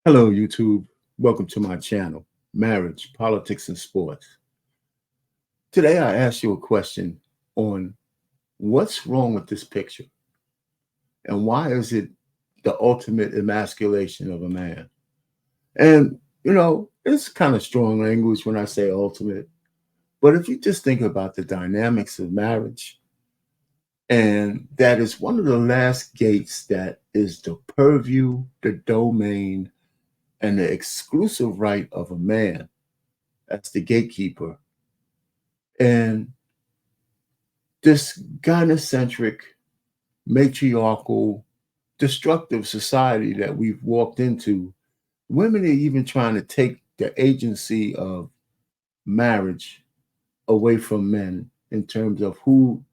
Hello, YouTube. Welcome to my channel, Marriage, Politics, and Sports. Today, I ask you a question on what's wrong with this picture and why is it the ultimate emasculation of a man? And, it's kind of strong language when I say ultimate, but if you just think about the dynamics of marriage, and that is one of the last gates that is the purview, the domain, and the exclusive right of a man. That's the gatekeeper. And this gynocentric, matriarchal, destructive society that we've walked into, women are even trying to take the agency of marriage away from men in terms of who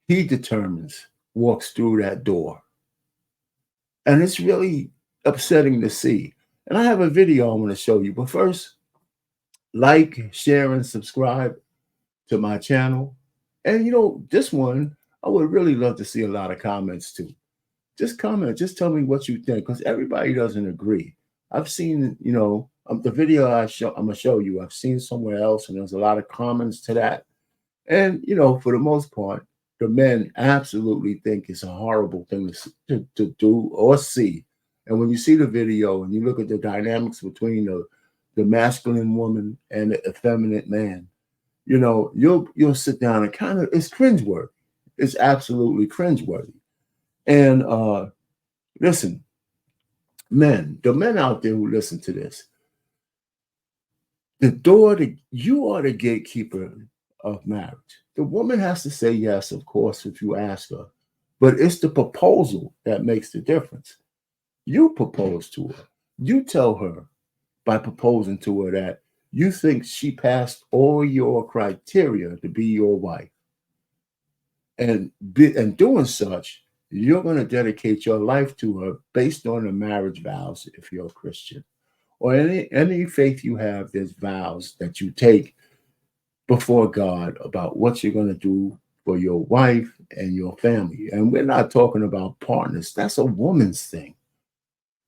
he determines walks through that door. And it's really upsetting to see. And I have a video I want to show you. But first, like, share, and subscribe to my channel. And this one, I would really love to see a lot of comments too. Just comment, just tell me what you think, because everybody doesn't agree. I've seen, the video I'm gonna show you, I've seen somewhere else, and there's a lot of comments to that. And for the most part, the men absolutely think it's a horrible thing to do or see. And when you see the video and you look at the dynamics between the masculine woman and the effeminate man, you'll sit down and kind of, it's cringeworthy. It's absolutely cringeworthy. And listen, the men out there who listen to this, you are the gatekeeper of marriage. The woman has to say yes, of course, if you ask her, but it's the proposal that makes the difference. You propose to her. You tell her by proposing to her that you think she passed all your criteria to be your wife. And doing such, you're going to dedicate your life to her based on the marriage vows if you're a Christian. Or any faith you have, there's vows that you take before God about what you're going to do for your wife and your family. And we're not talking about partners. That's a woman's thing.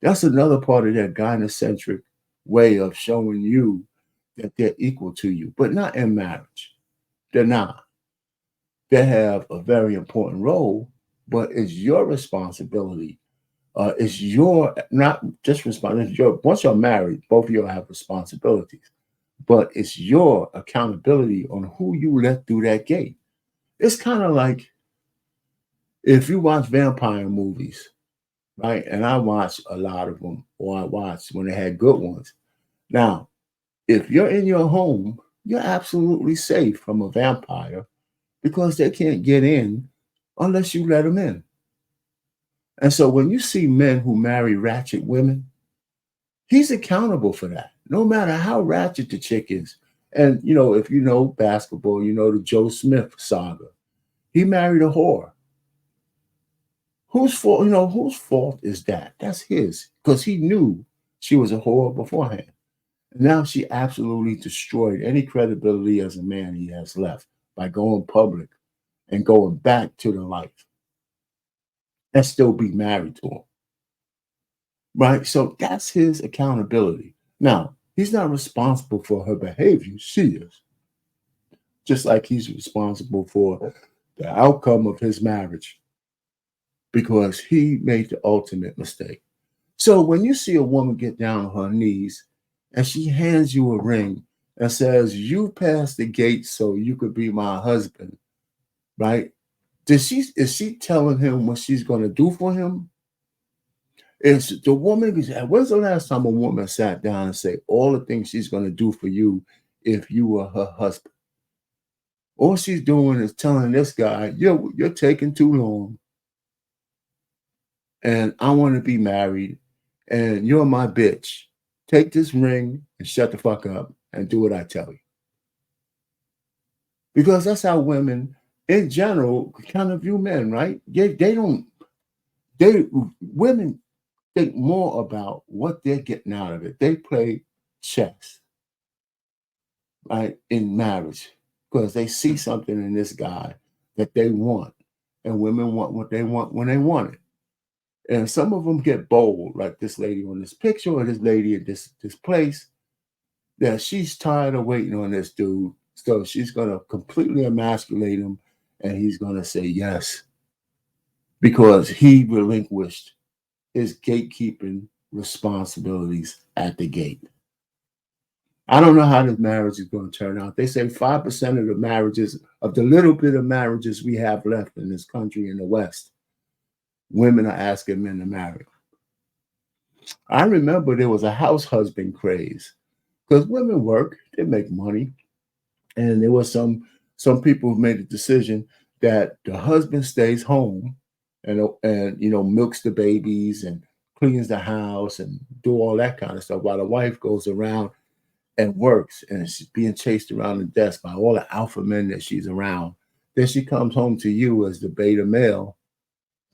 That's another part of that gynocentric way of showing you that they're equal to you, but not in marriage. They're not. They have a very important role, but it's your responsibility. It's your not just responsibility. Once you're married, both of you have responsibilities, but it's your accountability on who you let through that gate. It's kind of like if you watch vampire movies, right? And I watched a lot of them, or I watched when they had good ones. Now, if you're in your home, you're absolutely safe from a vampire because they can't get in unless you let them in. And so when you see men who marry ratchet women, he's accountable for that, no matter how ratchet the chick is. And, if you know basketball, you know the Joe Smith saga. He married a whore. Whose fault is that? That's his, because he knew she was a whore beforehand. Now she absolutely destroyed any credibility as a man he has left by going public and going back to the life and still be married to him. Right? So that's his accountability. Now, he's not responsible for her behavior. She is. Just like he's responsible for the outcome of his marriage because he made the ultimate mistake. So when you see a woman get down on her knees and she hands you a ring and says, "You passed the gate so you could be my husband," right? Is she telling him what she's going to do for him? Is the woman, when's the last time a woman sat down and said all the things she's going to do for you if you were her husband? All she's doing is telling this guy, you're taking too long and I want to be married and you're my bitch. Take this ring and shut the fuck up and do what I tell you. Because that's how women in general kind of view men, right? Women think more about what they're getting out of it. They play chess, right, in marriage because they see something in this guy that they want. And women want what they want when they want it. And some of them get bold, like this lady on this picture or this lady at this place, that she's tired of waiting on this dude. So she's going to completely emasculate him and he's going to say yes because he relinquished his gatekeeping responsibilities at the gate. I don't know how this marriage is going to turn out. They say 5% of the marriages, of the little bit of marriages we have left in this country in the West, women are asking men to marry. I remember there was a house husband craze because women work, they make money, and there was some people who made a decision that the husband stays home and milks the babies and cleans the house and do all that kind of stuff while the wife goes around and works and she's being chased around the desk by all the alpha men that she's around. Then she comes home to you as the beta male,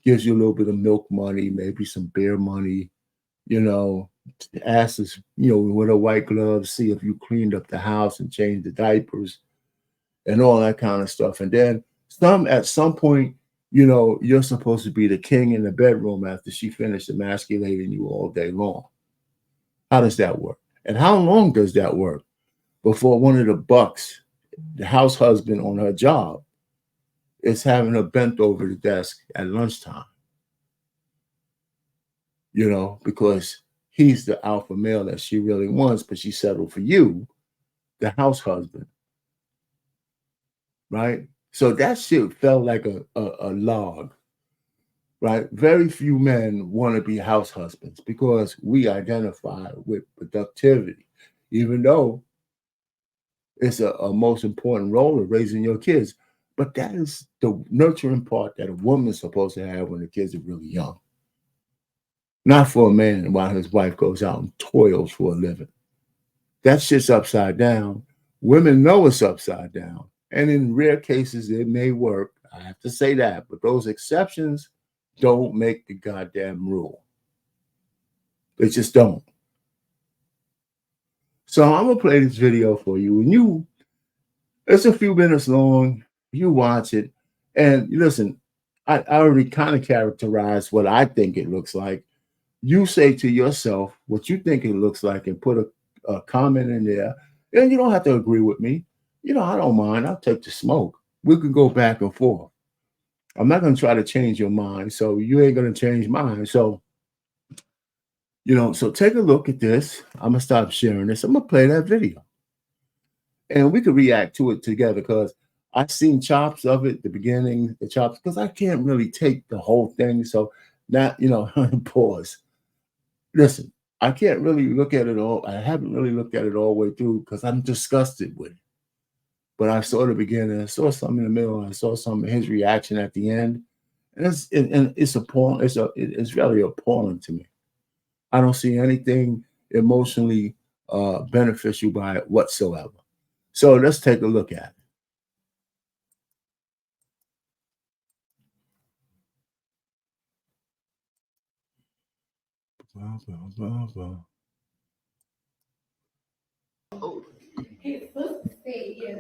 gives you a little bit of milk money, maybe some beer money, asks, with a white glove, see if you cleaned up the house and changed the diapers and all that kind of stuff. And then at some point, you're supposed to be the king in the bedroom after she finished emasculating you all day long. How does that work? And how long does that work before one of the bucks, the house husband on her job, is having her bent over the desk at lunchtime? Because he's the alpha male that she really wants, but she settled for you, the house husband. Right? So that shit felt like a log. Right? Very few men want to be house husbands because we identify with productivity, even though it's a most important role of raising your kids. But that is the nurturing part that a woman's supposed to have when the kids are really young. Not for a man while his wife goes out and toils for a living. That shit's upside down. Women know it's upside down. And in rare cases, it may work. I have to say that. But those exceptions don't make the goddamn rule. They just don't. So I'm going to play this video for you. And it's a few minutes long. You watch it. And listen, I already kind of characterized what I think it looks like. You say to yourself what you think it looks like and put a comment in there. And you don't have to agree with me. I don't mind. I'll take the smoke. We could go back and forth. I'm not going to try to change your mind. So you ain't going to change mine. So, so take a look at this. I'm going to stop sharing this. I'm going to play that video. And we could react to it together because I've seen chops of it, the beginning, the chops, because I can't really take the whole thing. So now, pause. Listen, I can't really look at it all. I haven't really looked at it all the way through because I'm disgusted with it. But I saw the beginning, I saw something in the middle, and I saw some of his reaction at the end. And it's appalling. It's really appalling to me. I don't see anything emotionally beneficial by it whatsoever. So let's take a look at it. Blah, blah, blah, blah. His sister said, yeah.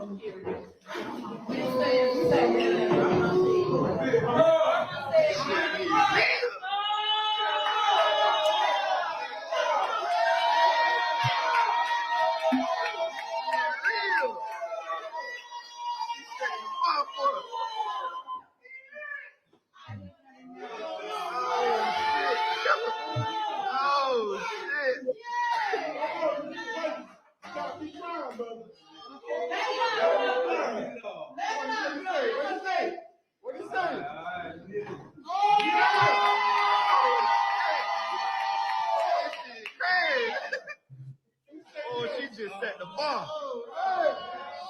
Oh, she just set the bar.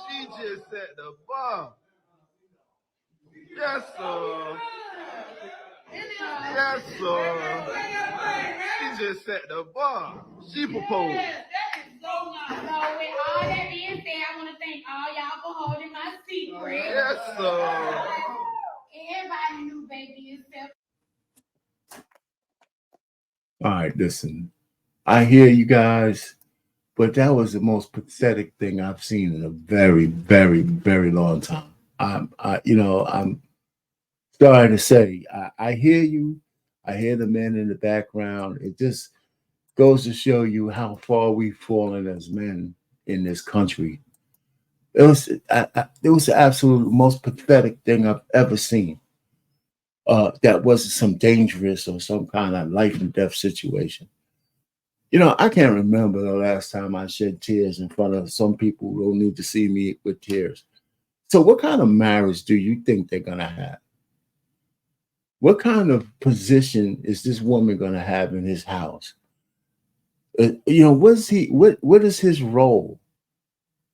She just set the bar. Yes, sir. Yes, sir. She just set the bar. She proposed. So with all that being said, I want to thank all y'all for holding my secret. Yes, sir. Everybody knew baby except. All right, listen. I hear you guys, but that was the most pathetic thing I've seen in a very, very, very long time. I'm sorry to say, I hear you. I hear the men in the background. It just goes to show you how far we've fallen as men in this country. It was the absolute most pathetic thing I've ever seen. That wasn't some dangerous or some kind of life and death situation. You know, I can't remember the last time I shed tears in front of some people who don't need to see me with tears. So, what kind of marriage do you think they're gonna have? What kind of position is this woman gonna have in his house? You know, what's he? What is his role?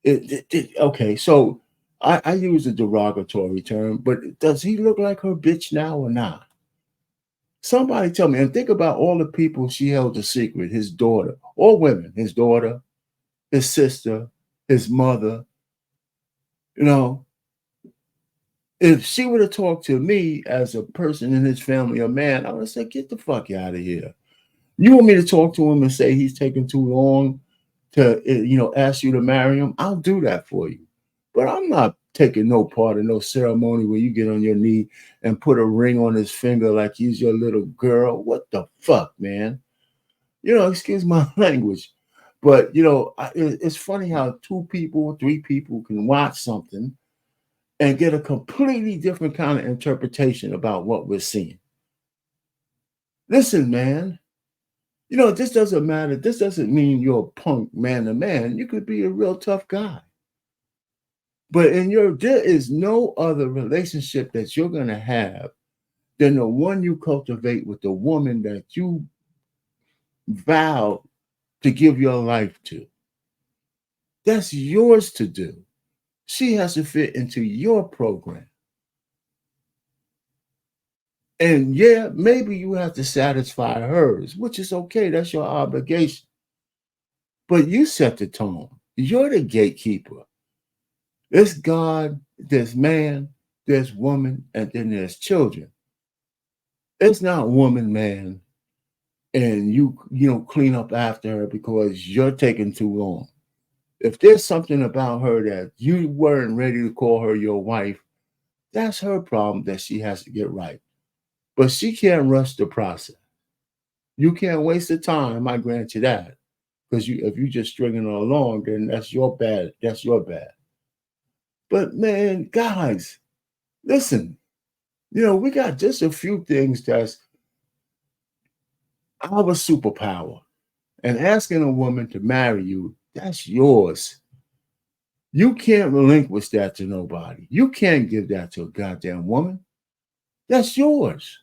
Okay, so I use a derogatory term, but does he look like her bitch now or not? Somebody tell me, and think about all the people she held a secret, his daughter, all women, his daughter, his sister, his mother. You know, if she would have talked to me as a person in his family, a man, I would have said, get the fuck out of here. You want me to talk to him and say he's taking too long to, ask you to marry him? I'll do that for you. But I'm not taking no part in no ceremony where you get on your knee and put a ring on his finger like he's your little girl. What the fuck, man? Excuse my language. But, it's funny how two people, three people can watch something and get a completely different kind of interpretation about what we're seeing. Listen, man, this doesn't matter. This doesn't mean you're a punk man to man. You could be a real tough guy. But there is no other relationship that you're going to have than the one you cultivate with the woman that you vow to give your life to. That's yours to do. She has to fit into your program. And yeah, maybe you have to satisfy hers, which is okay. That's your obligation. But you set the tone. You're the gatekeeper. There's God, there's man, there's woman, and then there's children. It's not woman, man, and you clean up after her because you're taking too long. If there's something about her that you weren't ready to call her your wife, that's her problem that she has to get right. But she can't rush the process. You can't waste the time, I grant you that. Because if you just stringing her along, then that's your bad. That's your bad. But man, guys, listen, we got just a few things that's our superpower. And asking a woman to marry you, that's yours. You can't relinquish that to nobody. You can't give that to a goddamn woman. That's yours.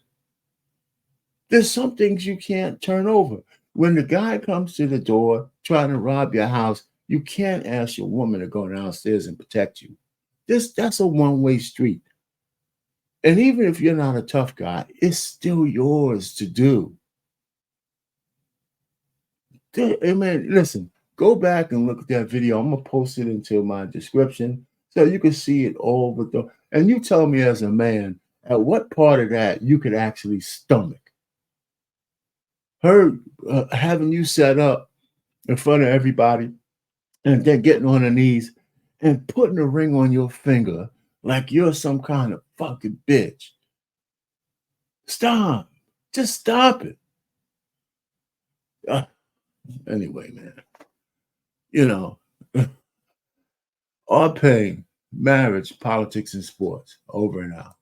There's some things you can't turn over. When the guy comes to the door trying to rob your house, you can't ask your woman to go downstairs and protect you. That's a one-way street. And even if you're not a tough guy, it's still yours to do. I mean, listen, go back and look at that video. I'm gonna post it into my description so you can see it all with and you tell me as a man at what part of that you could actually stomach her having you set up in front of everybody and then getting on her knees and putting a ring on your finger like you're some kind of fucking bitch. Stop. Just stop it. Anyway, man, our pain, marriage, politics, and sports. Over and out.